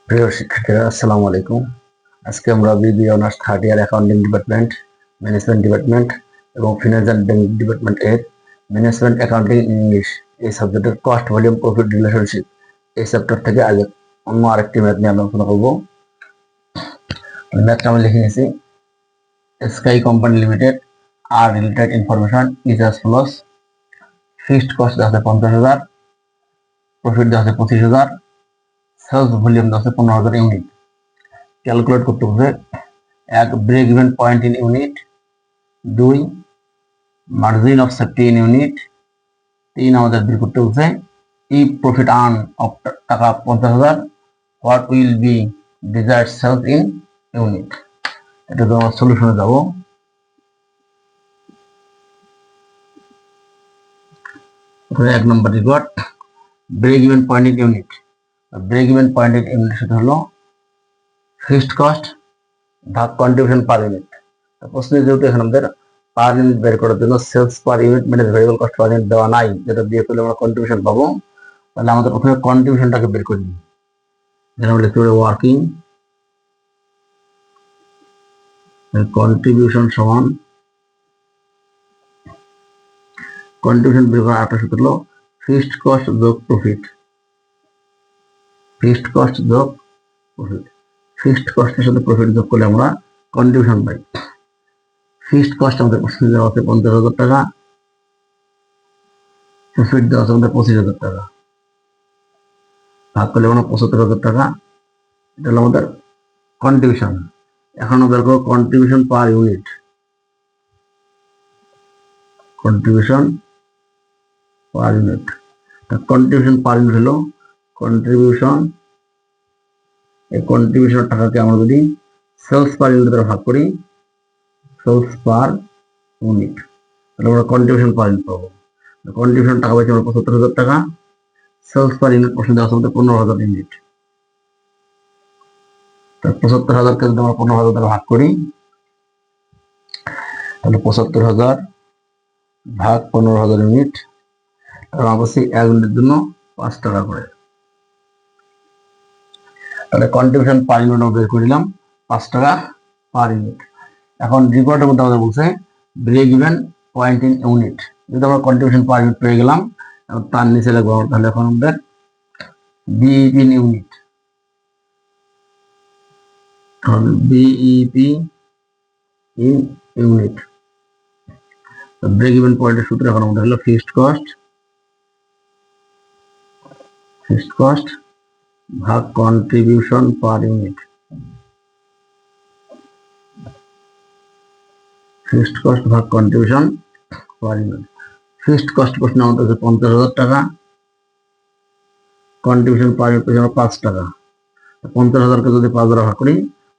প্রিয় শিক্ষার্থীরা, আসসালামু আলাইকুম। আজকে আমরা BBA honours third year accounting department, management department এবং ফিনান্সিয়াল ব্যাংক ডিপার্টমেন্ট এর ম্যানেজমেন্ট অ্যাকাউন্টিং ইংলিশ এই সাবজেক্টের কস্ট ভলিউম প্রফিট রিলেশনশিপ এই চ্যাপ্টার থেকে আগে অন্য আরেকটি ম্যাথ নিয়ে আলোচনা করবো। ম্যাথটা আমি লিখে নিয়েছি। স্কাই কোম্পানি লিমিটেড আর related information is as follows. Fixed cost দেওয়া আছে 50,000, প্রফিট দেওয়া আছে 25,000, সেলস ভলিউম দেওয়া আছে 15,000 ইউনিট। ক্যালকুলেট করতে হবে। এক, break even point in unit. 2, margin of safety in unit. 3, আমাদের বের করতে হচ্ছে ইফ প্রফিট আর্ন অফ টাকা 50,000, what will be desired sales in unit. এটা তো আমরা সলিউশনে যাব। এক number required break even point in unit. Break even point in unit সেটা হলো ফিক্সড কস্ট ভাগ কন্ট্রিবিউশন পার ইউনিট। প্রশ্নে যেহেতু এখানে আমাদের পার ইউনিট বের করার জন্য সেলস পার ইউনিট মানে ভেরিয়েবল কস্ট পার ইউনিট দেওয়া নাই, যেটা দিয়ে করলে আমরা কন্ট্রিবিউশন পাবো, তাহলে আমাদের প্রথমে কন্ট্রিবিউশনটাকে বের করে নিই। যেটা আমরা লিখতে পারি ওয়ার্কিং কন্ট্রিবিউশন সমান কন্ট্রিবিউশন বের করার আরেকটা সূত্র হলো ফিক্সড কস্ট যোগ প্রফিট। ফিক্সড কস্ট যোগ প্রফিট। ফিক্সড কস্টের সাথে প্রফিট যোগ করলে আমরা কন্ট্রিবিউশন পাই। ফিক্সড কস্ট আমাদের প্রশ্নে দেওয়া আছে 50,000 টাকা, প্রফিট দেওয়া আছে আমাদের 25,000 টাকা, ভাগ করলে আমরা 75,000 টাকা। এটা হলো আমাদের কন্ট্রিবিউশন। এখন আমরা বের করবো contribution per unit. Contribution per unit. Contribution per unit হলো কন্ট্রিবিউশন, এই কন্ট্রিবিউশন টাকাকে আমরা যদি সেলস পার ইউনিট দ্বারা ভাগ করি, সেলস পার ইউনিট, তাহলে আমরা কন্ট্রিবিউশন পার ইউনিট পাবো। কন্ট্রিবিউশন টাকা পাইছি আমরা 75,000 টাকা, সেলস পার ইউনিট প্রশ্ন দেওয়া আছে 15,000 ইউনিট। 75,000 কে যদি আমরা 15,000 দ্বারা ভাগ করি, তাহলে 75,000 ভাগ 15,000 ইউনিট, তাহলে আমরা পাচ্ছি 1 ইউনিটের জন্য 5 টাকা করে। তাহলে কন্ট্রিবিউশন পার ইউনিট আমরা বের করে নিলাম 5 টাকা পার ইউনিট। এখন রিপোর্টের মধ্যে আমাদের বলছে break even point in unit. যদি আমরা কন্ট্রিবিউশন পার ইউনিট পেয়ে গেলাম, তার নিচে লাগবো তাহলে এখন আমাদের BEP in unit. BEP in unit. Break even পয়েন্টের সূত্র এখন আমাদের হলো ফিক্সড কস্ট ভাগ contribution per unit. Fixed cost ভাগ contribution per unit. Fixed cost প্রশ্ন আমাদের হচ্ছে 50,000 টাকা, কন্ট্রিবিউশন পার ইউনিট পেয়েছি আমরা 5 টাকা। 50,000কে যদি 5 দ্বারা ভাগ করি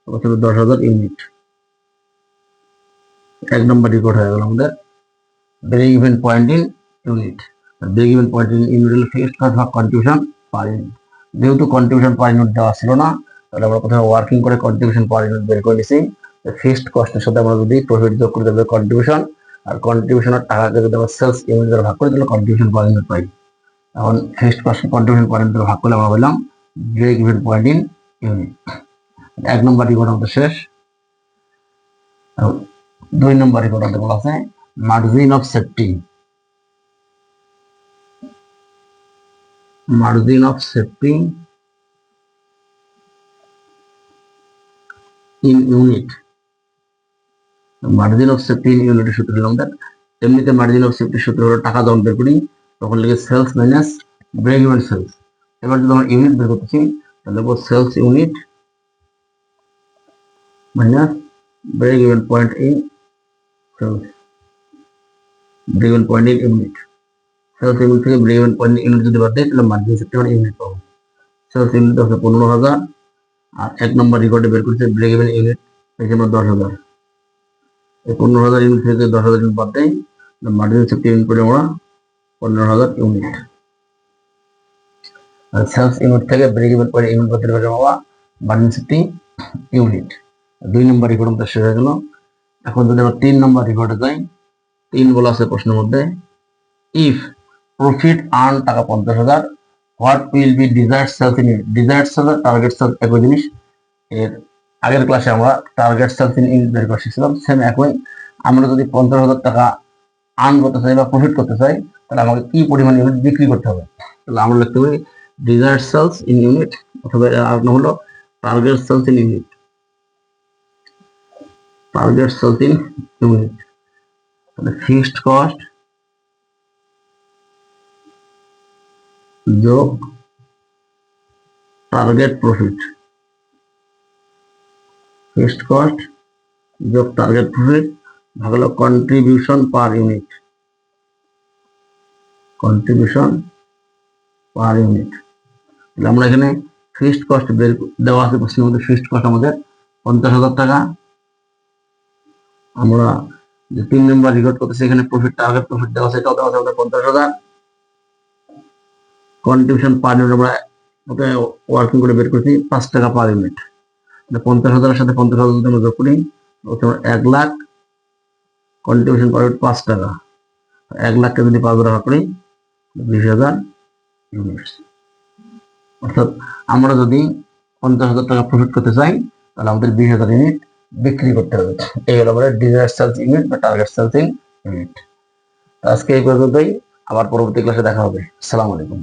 তাহলে 10,000 ইউনিট। 1 নম্বর রিপোর্ট হয়ে গেল আমাদের break even point in unit. Break even point in unit হলো ফিক্সড কস্ট ভাগ কন্ট্রিবিউশন পার ইউনিট। যেহেতু কন্ট্রিবিউশন পার ইউনিট দেওয়া ছিল না, তাহলে আমরা প্রথমে ওয়ার্কিং করে কন্ট্রিবিউশন পার ইউনিট বের করে নিছি। ফিক্সড কস্টের সাথে আমরা যদি প্রফিট যোগ করে দেবো কন্ট্রিবিউশন, আর কন্ট্রিবিউশনের টাকাকে যদি আমরা সেলস ইউনিট দ্বারা ভাগ করি তাহলে কন্ট্রিবিউশন পার ইউনিট পাই। এখন fixed cost contribution per unit দ্বারা ভাগ করলে আমরা পেলাম break even point in unit. 1 নম্বর রিপোর্ট আমাদের শেষ। 2 নম্বর রিপোর্ট আমাদের বলা আছে margin of safety. Margin of safety in unit. Margin of safety in ইউনিটের সূত্র হলো আমাদের, এমনিতে মার্জিন অফ সেফটির সূত্র হলো টাকা যখন বের করি তখন লিখে sales minus break even sales. এবার যদি আমরা ইউনিট বের করতেছি তাহলে লিখবো sales unit minus break even point in sales. Break even point in unit. Sales unit থেকে ব্রেক ইভেন পয়েন্ট ইউনিট যদি বাদ দেয় তাহলে মার্জিন সেফটি মানে ইউনিট পাবো। সেলস ইউনিট হচ্ছে 15,000, আর 1 নম্বর রেকর্ডে বের করছে ব্রেক ইভেন ইউনিট পেয়েছি আমরা 10,000। এই 15,000 ইউনিট থেকে 10,000 ইউনিট বাদ দেয়, মার্জিন সেফটি ইউনিট করে আমরা 15,000 ইউনিট। আর সেলস ইউনিট থেকে ব্রেক ইভেন পয়েন্ট ইউনিট বাদ দিলে পাবো মার্জিন সেফটি ইউনিট। 2 নম্বর রেকর্ড আমাদের শেষ হয়ে গেল। এখন যদি আমরা 3 নম্বর রেকর্ডে যাই, 3 বলা আছে প্রশ্নের মধ্যে ইফ প্রফিট আর্ন টাকা 50,000, what will be desired sales in unit. Desired sales আর টার্গেট সেলস একই জিনিস। এর আগের ক্লাসে আমরা টার্গেট সেলস ইন ইউনিট বের করে শিখছিলাম, সেম একই। আমরা যদি 50,000 টাকা আর্ন করতে চাই বা প্রফিট করতে চাই, তাহলে আমাকে কি পরিমাণ ইউনিট বিক্রি করতে হবে। তাহলে আমরা লিখতে পারি ডিজায়ার্ড সেলস ইন ইউনিট, অথবা আর নাম হলো target sales in unit. Target sales in unit. তাহলে ফিক্সড কস্ট যোগ টার্গেট প্রফিট, ফিক্সড কস্ট যোগ টার্গেট প্রফিট ভাগ হলো contribution per unit. Contribution per unit. তাহলে আমরা এখানে ফিক্সড কস্ট বের দেওয়া আছে প্রশ্নের মধ্যে, ফিক্সড কস্ট আমাদের 50,000 টাকা। আমরা যে 3 নম্বর রেকর্ড করতেছি এখানে প্রফিট, টার্গেট প্রফিট দেওয়া আছে, এটাও দেওয়া আছে আমাদের 50,000। কন্ট্রিবিউশন পার ইউনিট আমরা ওয়ার্কিং করে বের করছি 5 টাকা পার ইউনিট। 50,000 সাথে 50,000 আমরা যোগ করি, 1 লাখ। কন্ট্রিবিউশন পার ইউনিট 5 টাকা, 1 লাখকে যদি 5 টাকা করি 20,000 ইউনিটস। অর্থাৎ আমরা যদি 50,000 টাকা প্রফিট করতে চাই, তাহলে আমাদের 20,000 ইউনিট বিক্রি করতে হবে। এই হলো আমাদের ডিজায়ার্ড সেলস ইউনিট বা টার্গেট সেলস ইউনিট। আজকে এই পর্যন্তই, আবার পরবর্তী ক্লাসে দেখা হবে। আসসালামু আলাইকুম।